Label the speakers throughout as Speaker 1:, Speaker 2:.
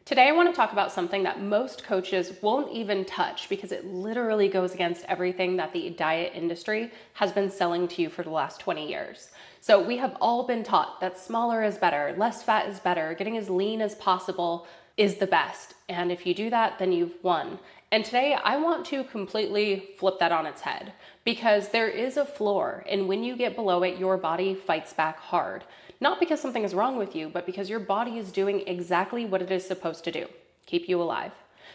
Speaker 1: Today I want to talk about something that most coaches won't even touch because it literally goes against everything that the diet industry has been selling to you for the last 20 years. So we have all been taught that smaller is better, less fat is better, getting as lean as possible is the best. And if you do that, then you've won. And today I want to completely flip that on its head because there is a floor, and when you get below it, your body fights back hard. Not because something is wrong with you, but because your body is doing exactly what it is supposed to do, keep you alive.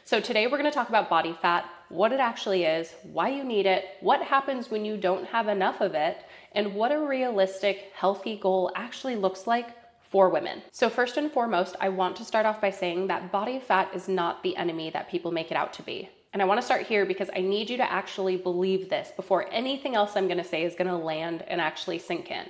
Speaker 1: So today we're going to talk about body fat, what it actually is, why you need it, what happens when you don't have enough of it, and what a realistic, healthy goal actually looks like for women. So first and foremost, I want to start off by saying that body fat is not the enemy that people make it out to be. And I want to start here because I need you to actually believe this before anything else I'm going to say is going to land and actually sink in.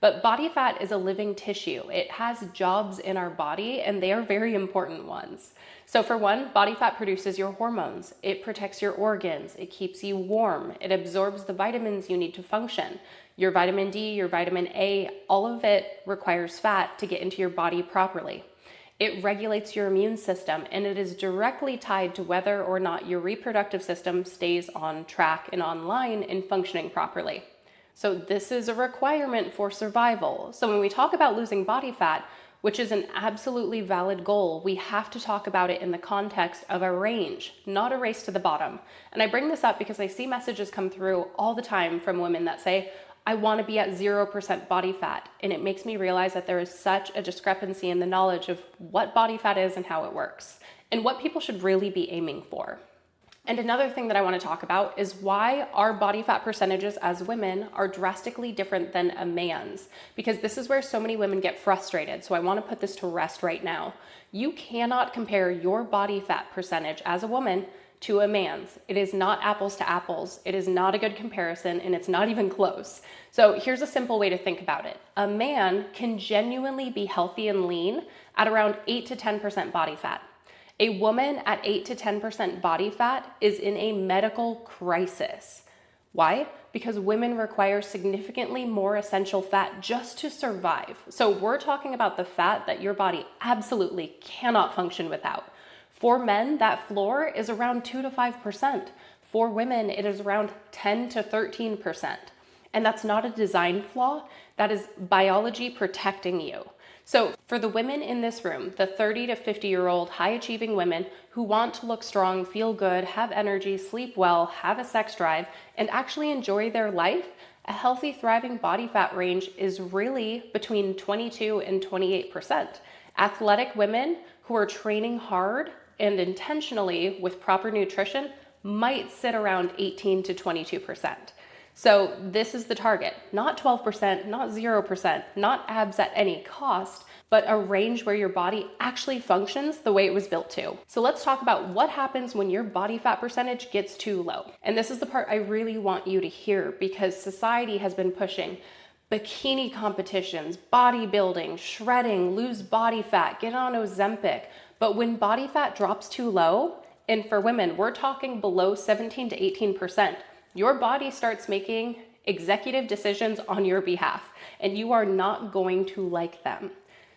Speaker 1: But body fat is a living tissue. It has jobs in our body, and they are very important ones. So for one, body fat produces your hormones. It protects your organs. It keeps you warm. It absorbs the vitamins you need to function. Your vitamin D, your vitamin A, all of it requires fat to get into your body properly. It regulates your immune system, and it is directly tied to whether or not your reproductive system stays on track and online and functioning properly. So this is a requirement for survival. So when we talk about losing body fat, which is an absolutely valid goal, we have to talk about it in the context of a range, not a race to the bottom. And I bring this up because I see messages come through all the time from women that say, I want to be at 0% body fat. And it makes me realize that there is such a discrepancy in the knowledge of what body fat is and how it works, and what people should really be aiming for. And another thing that I want to talk about is why our body fat percentages as women are drastically different than a man's, because this is where so many women get frustrated. So I want to put this to rest right now. You cannot compare your body fat percentage as a woman to a man's. It is not apples to apples. It is not a good comparison, and it's not even close. So here's a simple way to think about it. A man can genuinely be healthy and lean at around 8 to 10% body fat. A woman at 8 to 10% body fat is in a medical crisis. Why? Because women require significantly more essential fat just to survive. So we're talking about the fat that your body absolutely cannot function without. For men, that floor is around 2 to 5%. For women, it is around 10 to 13%. And that's not a design flaw, that is biology protecting you. So for the women in this room, the 30 to 50-year-old high-achieving women who want to look strong, feel good, have energy, sleep well, have a sex drive, and actually enjoy their life, a healthy, thriving body fat range is really between 22 and 28%. Athletic women who are training hard and intentionally with proper nutrition might sit around 18 to 22%. So this is the target, not 12%, not 0%, not abs at any cost, but a range where your body actually functions the way it was built to. So let's talk about what happens when your body fat percentage gets too low. And this is the part I really want you to hear, because society has been pushing bikini competitions, bodybuilding, shredding, lose body fat, get on Ozempic. But when body fat drops too low, and for women, we're talking below 17 to 18%, your body starts making executive decisions on your behalf, and you are not going to like them.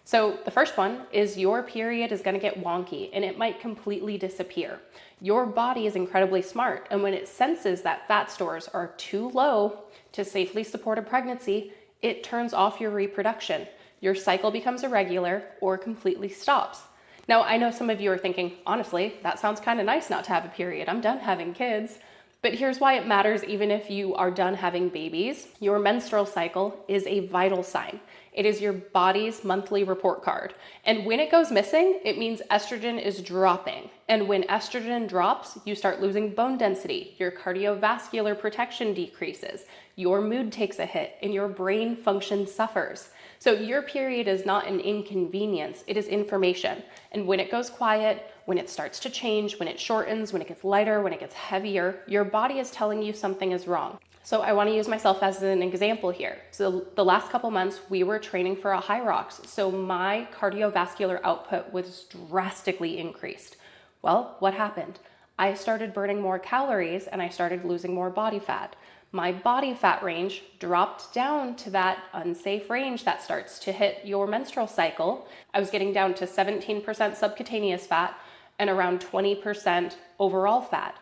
Speaker 1: So the first one is your period is going to get wonky, and it might completely disappear. Your body is incredibly smart, and when it senses that fat stores are too low to safely support a pregnancy, it turns off your reproduction. Your cycle becomes irregular or completely stops. Now, I know some of you are thinking, honestly, that sounds kind of nice not to have a period. I'm done having kids. But here's why it matters even if you are done having babies. Your menstrual cycle is a vital sign. It is your body's monthly report card. And when it goes missing, it means estrogen is dropping. And when estrogen drops, you start losing bone density. Your cardiovascular protection decreases. Your mood takes a hit, and your brain function suffers. So your period is not an inconvenience, it is information. And when it goes quiet, when it starts to change, when it shortens, when it gets lighter, when it gets heavier, your body is telling you something is wrong. So I want to use myself as an example here. So the last couple months, we were training for a high rocks. So my cardiovascular output was drastically increased. Well, what happened? I started burning more calories and I started losing more body fat. My body fat range dropped down to that unsafe range that starts to hit your menstrual cycle. I was getting down to 17% subcutaneous fat and around 20% overall fat.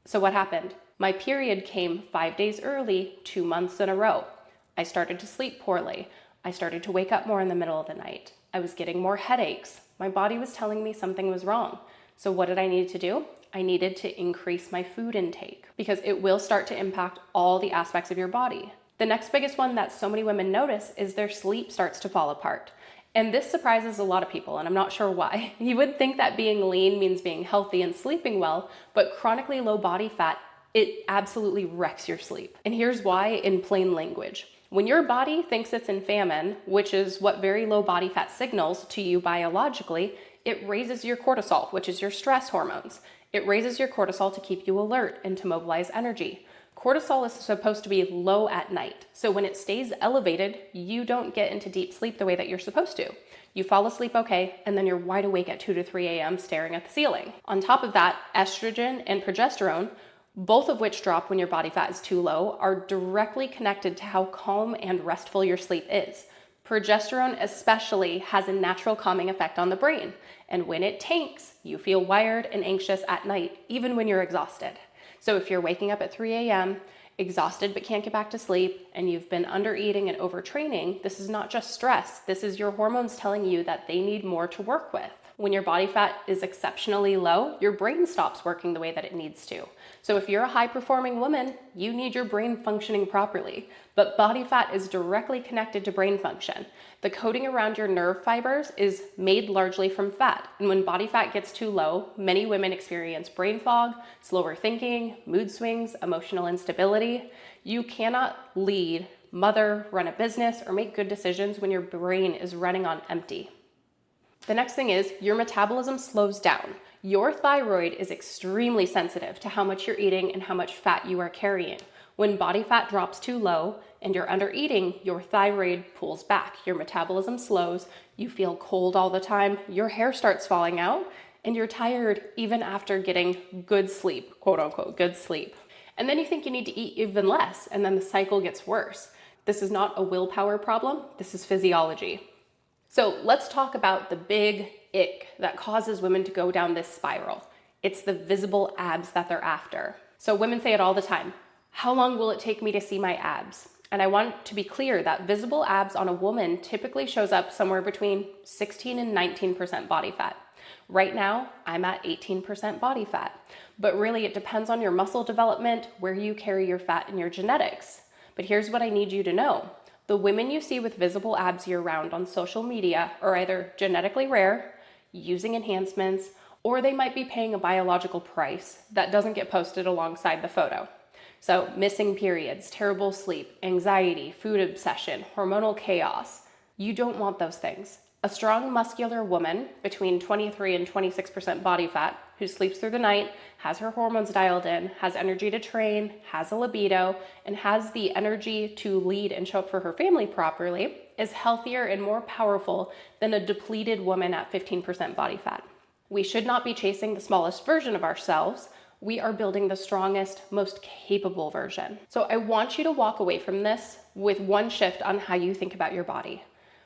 Speaker 1: So what happened? My period came 5 days early, 2 months in a row. I started to sleep poorly. I started to wake up more in the middle of the night. I was getting more headaches. My body was telling me something was wrong. So what did I need to do? I needed to increase my food intake because it will start to impact all the aspects of your body. The next biggest one that so many women notice is their sleep starts to fall apart. And this surprises a lot of people, and I'm not sure why. You would think that being lean means being healthy and sleeping well, but chronically low body fat, it absolutely wrecks your sleep. And here's why in plain language. When your body thinks it's in famine, which is what very low body fat signals to you biologically, it raises your cortisol, which is your stress hormones. It raises your cortisol to keep you alert and to mobilize energy. Cortisol is supposed to be low at night. So when it stays elevated, you don't get into deep sleep the way that you're supposed to. You fall asleep okay, and then you're wide awake at 2 to 3 a.m. staring at the ceiling. On top of that, estrogen and progesterone, both of which drop when your body fat is too low, are directly connected to how calm and restful your sleep is. Progesterone especially has a natural calming effect on the brain. And when it tanks, you feel wired and anxious at night, even when you're exhausted. So if you're waking up at 3 a.m., exhausted but can't get back to sleep, and you've been under eating and overtraining, this is not just stress. This is your hormones telling you that they need more to work with. When your body fat is exceptionally low, your brain stops working the way that it needs to. So if you're a high-performing woman, you need your brain functioning properly. But body fat is directly connected to brain function. The coating around your nerve fibers is made largely from fat. And when body fat gets too low, many women experience brain fog, slower thinking, mood swings, emotional instability. You cannot lead, mother, run a business, or make good decisions when your brain is running on empty. The next thing is your metabolism slows down. Your thyroid is extremely sensitive to how much you're eating and how much fat you are carrying. When body fat drops too low and you're under eating, your thyroid pulls back, your metabolism slows, you feel cold all the time, your hair starts falling out, and you're tired even after getting good sleep, quote unquote, good sleep. And then you think you need to eat even less, and then the cycle gets worse. This is not a willpower problem, this is physiology. So let's talk about the big ick that causes women to go down this spiral. It's the visible abs that they're after. So women say it all the time. How long will it take me to see my abs? And I want to be clear that visible abs on a woman typically shows up somewhere between 16 and 19% body fat. Right now, I'm at 18% body fat. But really, it depends on your muscle development, where you carry your fat, and your genetics. But here's what I need you to know. The women you see with visible abs year-round on social media are either genetically rare, using enhancements, or they might be paying a biological price that doesn't get posted alongside the photo. So missing periods, terrible sleep, anxiety, food obsession, hormonal chaos. You don't want those things. A strong, muscular woman between 23 and 26% body fat who sleeps through the night, has her hormones dialed in, has energy to train, has a libido, and has the energy to lead and show up for her family properly is healthier and more powerful than a depleted woman at 15% body fat. We should not be chasing the smallest version of ourselves. We are building the strongest, most capable version. So I want you to walk away from this with one shift on how you think about your body.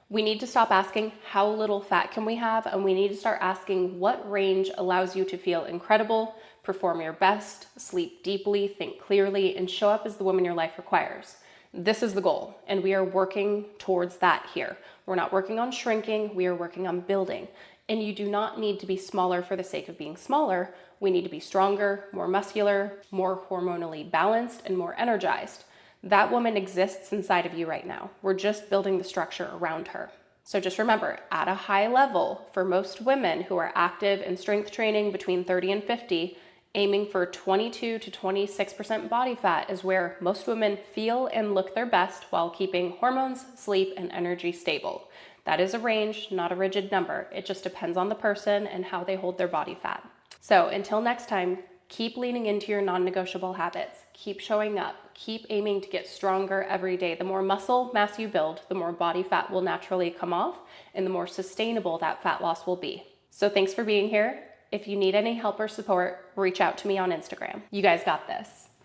Speaker 1: We need to stop asking how little fat can we have, and we need to start asking what range allows you to feel incredible, perform your best, sleep deeply, think clearly, and show up as the woman your life requires. This is the goal, and we are working towards that here. We're not working on shrinking, we are working on building. And you do not need to be smaller for the sake of being smaller. We need to be stronger, more muscular, more hormonally balanced, and more energized. That woman exists inside of you right now. We're just building the structure around her. So just remember, at a high level, for most women who are active in strength training between 30 and 50, aiming for 22 to 26% body fat is where most women feel and look their best while keeping hormones, sleep, and energy stable. That is a range, not a rigid number. It just depends on the person and how they hold their body fat. So until next time, keep leaning into your non-negotiable habits. Keep showing up. Keep aiming to get stronger every day. The more muscle mass you build, the more body fat will naturally come off, and the more sustainable that fat loss will be. So thanks for being here. If you need any help or support, reach out to me on Instagram. You guys got this.